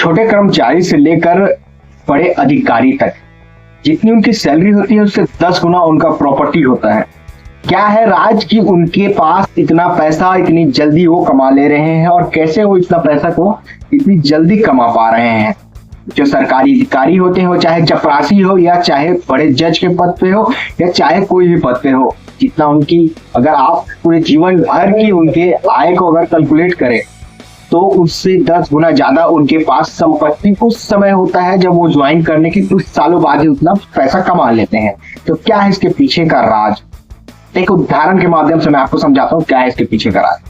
छोटे कर्मचारी से लेकर बड़े अधिकारी तक जितनी उनकी सैलरी होती है उससे 10 गुना उनका प्रॉपर्टी होता है। क्या है राज कि उनके पास इतना पैसा इतनी जल्दी वो कमा ले रहे हैं और कैसे वो इतना पैसा को इतनी जल्दी कमा पा रहे हैं। जो सरकारी अधिकारी होते हो, चाहे चपरासी हो या चाहे बड़े जज के पद पे हो या चाहे कोई भी पद पे हो, जितना उनकी अगर आप पूरे जीवन भर की उनके आय को अगर कैलकुलेट करें तो उससे 10 गुना ज्यादा उनके पास संपत्ति उस समय होता है जब वो ज्वाइन करने के कुछ सालों बाद ही उतना पैसा कमा लेते हैं। तो क्या है इसके पीछे का राज? एक उदाहरण के माध्यम से मैं आपको समझाता हूँ क्या है इसके पीछे का राज।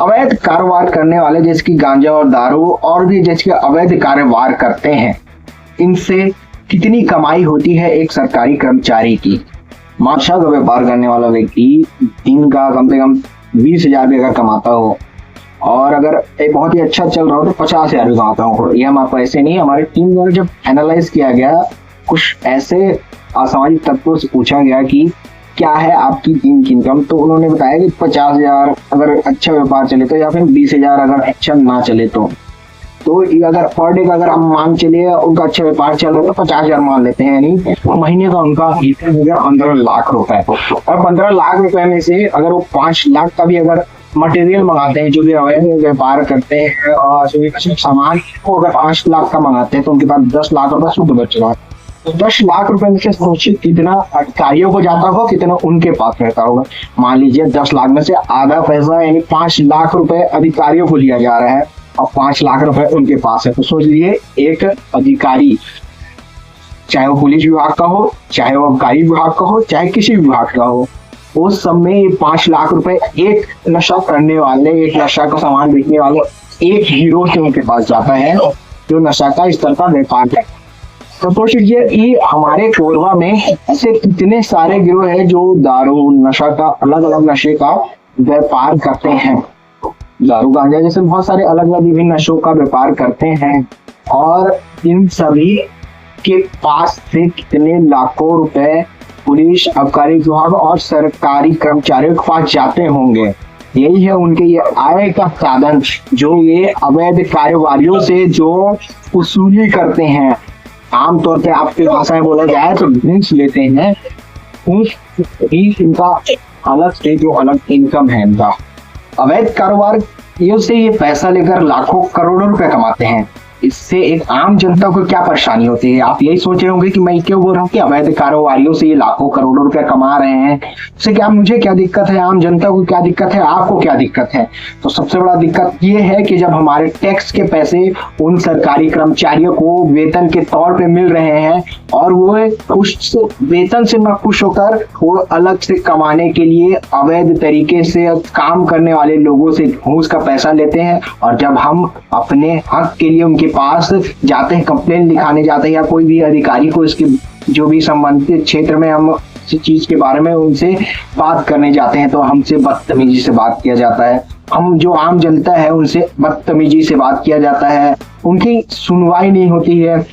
अवैध कारोबार करने वाले जैसे कि गांजा और दारू और भी जैसे कि अवैध कारोबार करते हैं, इनसे कितनी कमाई होती है एक सरकारी कर्मचारी की। माशा का व्यापार करने वाला व्यक्ति दिन का कम से कम 20,000 रुपये का कमाता हो और अगर एक बहुत ही अच्छा चल रहा हो तो 50,000 रुपये कमाता हो। ये हम आपको ऐसे नहीं, हमारे टीम द्वारा जब एनालाइज किया गया, कुछ ऐसे असामाजिक तत्वों से पूछा गया कि क्या है आपकी दिन की इनकम, तो उन्होंने बताया कि 50,000 अगर अच्छा व्यापार चले तो, या फिर 20,000 अगर अच्छा ना चले तो अगर पर डे का अगर हम मान चलिए उनका अच्छा व्यापार चल रहा है तो 50,000 मान लेते हैं, यानी महीने का उनका 15 लाख रुपए। और 15 लाख रुपए में से अगर वो 5 लाख का भी अगर मटेरियल मंगाते हैं, जो भी अवैध व्यापार करते हैं और जो भी सामान को अगर 5 लाख का मंगाते हैं तो उनके पास 10 लाख रुपए शुद्ध बच रहा है। तो 10 लाख रुपए में से सोचिए कितना अधिकारियों को जाता होगा, कितना उनके पास रहता होगा। मान लीजिए 10 लाख में से आधा पैसा यानी 5 लाख रुपए अधिकारियों को लिया जा रहा है और 5 लाख रुपए उनके पास है। तो सोच लीजिए एक अधिकारी, चाहे वो पुलिस विभाग का हो, चाहे वो आबकारी विभाग का हो, चाहे किसी विभाग का हो, उस सब में 5 लाख रुपए एक नशा करने वाले, एक नशा का सामान बेचने वाले एक हीरो से उनके पास जाता है जो नशा का इस तरह का व्यापार है। तो सोच लीजिए कि हमारे कोरबा में ऐसे कितने सारे गिरोह है जो दारू नशा का अलग अलग नशे का व्यापार करते हैं। दारू गांजा जैसे बहुत सारे अलग अलग विभिन्न नशों का व्यापार करते हैं और इन सभी के पास से कितने लाखों रुपए पुलिस, आबकारी विभाग और सरकारी कर्मचारियों के पास जाते होंगे। यही है उनके ये आय का साधन, जो ये अवैध कारोबारियों से जो वसूली करते हैं। आमतौर पे आपके भाषा में बोला जाए तो ड्रिंक्स लेते हैं, इनका अलग से जो अलग इनकम है इनका। अवैध कारोबार से ये पैसा लेकर लाखों करोड़ों रुपए कमाते हैं। इससे एक आम जनता को क्या परेशानी होती है? आप यही सोच रहे होंगे कि मैं क्यों बोल रहा हूँ कि अवैध कारोबारियों से ये लाखों करोड़ों रुपए कमा रहे हैं, इससे क्या मुझे क्या दिक्कत है, आम जनता को क्या दिक्कत है, आपको क्या दिक्कत है? तो सबसे बड़ा दिक्कत ये है कि जब हमारे टैक्स के पैसे उन सरकारी कर्मचारियों को वेतन के तौर पे मिल रहे हैं और वो उस वेतन से ना खुश होकर वो अलग से कमाने के लिए अवैध तरीके से काम करने वाले लोगों से घूस का पैसा लेते हैं, और जब हम अपने हक के लिए उनके पास जाते हैं, कंप्लेन लिखाने जाते हैं या कोई भी अधिकारी को इसके जो भी संबंधित क्षेत्र में हम चीज के बारे में उनसे बात करने जाते हैं तो हमसे बदतमीजी से बात किया जाता है। हम जो आम जनता है उनसे बदतमीजी से बात किया जाता है, उनकी सुनवाई नहीं होती है।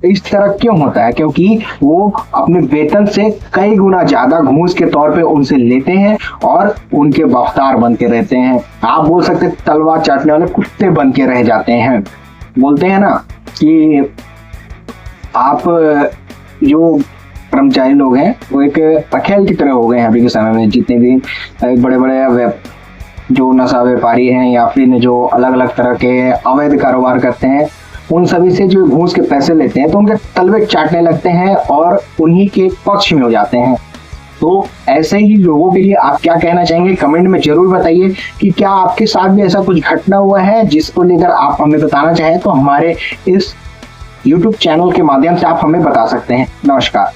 इस तरह क्यों होता है? क्योंकि वो अपने वेतन से कई गुना ज्यादा घूस के तौर पे उनसे लेते हैं और उनके वफादार बन के रहते हैं। आप बोल सकते तलवार चाटने वाले कुत्ते बन के रह जाते हैं। बोलते हैं ना कि आप जो कर्मचारी लोग हैं वो एक अखेल की तरह हो गए हैं अभी के समय में। जितने भी बड़े बड़े जो नशा व्यापारी हैं या फिर जो अलग अलग तरह के अवैध कारोबार करते हैं, उन सभी से जो घूस के पैसे लेते हैं तो उनके तलवे चाटने लगते हैं और उन्हीं के पक्ष में हो जाते हैं। तो ऐसे ही लोगों के लिए आप क्या कहना चाहेंगे? कमेंट में जरूर बताइए कि क्या आपके साथ भी ऐसा कुछ घटना हुआ है जिसको लेकर आप हमें बताना चाहें तो हमारे इस YouTube चैनल के माध्यम से आप हमें बता सकते हैं। नमस्कार।